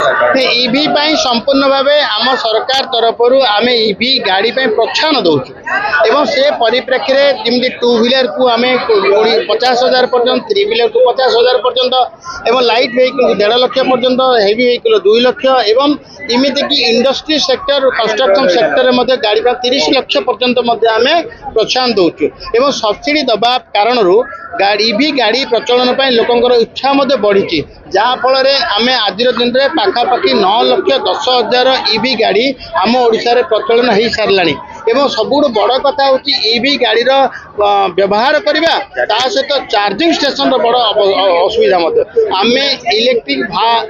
इवी संपूर्ण भाव आम सरकार तरफ आम इवी गाड़ी प्रोत्साहन दौचु एवं से परिप्रेक्षी में जमी टू व्हीलर को आम 50,000 पर्यटन, थ्री व्हीलर को 50,000 पर्यटन एवं लाइट व्हीकल 1.5 लाख पर्यटन, हेवी व्हीकल 2 लाख एवं इमिति कि इंडस्ट्री सेक्टर कंस्ट्रक्शन सेक्टर में गाड़ी 30 लाख पर्यटन आम प्रोत्साहन दौचु एवं सब्सिडी दबा कारण इवी गाड़ी प्रचलन लोकंर इच्छा बढ़ी जहाँफल आम आज दिन में पाखापाखि 9,10,000 इवी गाड़ी आम ओडिशा रे प्रचलन हो सारा एवं सबुठ बड़ कथा हूँ इवी गाड़ी व्यवहार करवा सहित चार्जिंग स्टेशन बड़ असुविधा आम इलेक्ट्रिक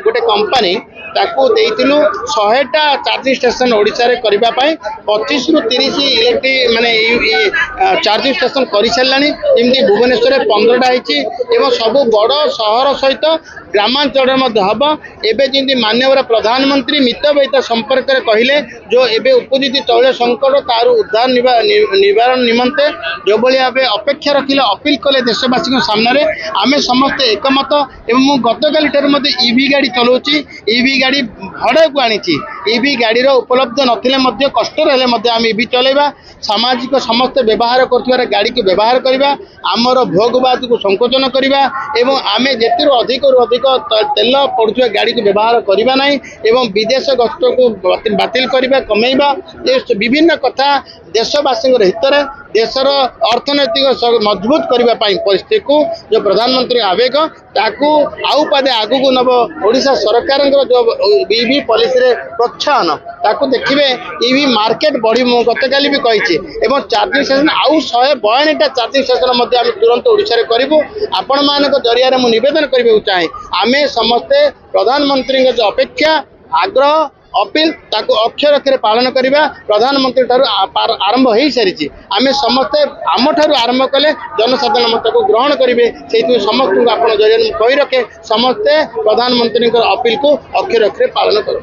गोटे कंपनी ताकू देइतिलु 100टा चार्जिंग स्टेशन ओडिशा रे करबा 25 रु 30 इलेक्ट्रिक माने चार्जिंग स्टेशन कर सारानी जमी भुवनेश्वर 15टा होती सब बड़ सहर सहित ग्रामांचल हम एवं जमी माननीय प्रधानमंत्री मितव्ययिता संपर्क में कहले जो एवं उपजित तैल संकट तार उद्धार निवारण निमंते जो भाव अपेक्षा रखिले अपील कले देशवासी सामने आम समस्ते एकमत एवं गतकाली इवी गाड़ी चलाऊँगी इवी गाड़ी भड़ा को आनी इवी गाड़ी उपलब्ध नथिले कष्ट रहे आम इवी चलेबा सामाजिक समस्त व्यवहार कर गाड़ी को व्यवहार करवा आमर भोगवाद को संकोचन करवा एवं आम जिते अधिक तेल पड़ुआ गाड़ी को व्यवहार करवा ना एवं विदेश गस्त को बातिल करवा कमेवा विभिन्न कथा देशवासी हित में देशर अर्थनैतिक मजबूत करने परिस्थिति को जो प्रधानमंत्री आवेग ताकू आउ पादे आगू नब ओडिशा सरकार जो इवी पॉलिसी प्रोत्साहन ताकू देखिए इवी मार्केट बढ़ी गतकाली भी कही एवं चार्जिंग स्टेशन आउ 152टा चार्जिंग स्टेशन आम तुरंत ओडिशा करूँ आपण मान जरिया निवेदन करने चाहे आम समस्ते प्रधानमंत्री जो अपेक्षा आग्रह अपील ताको अक्षर अक्षर पालन करवा प्रधानमंत्री आरंभ हो सारी आम समस्ते आम ठार आरंभ कले जनसाधारण मत को ग्रहण करेंगे से समस्त आप जरिए कही रखे समस्ते प्रधानमंत्री अपील को अक्षर अक्षर पालन करें।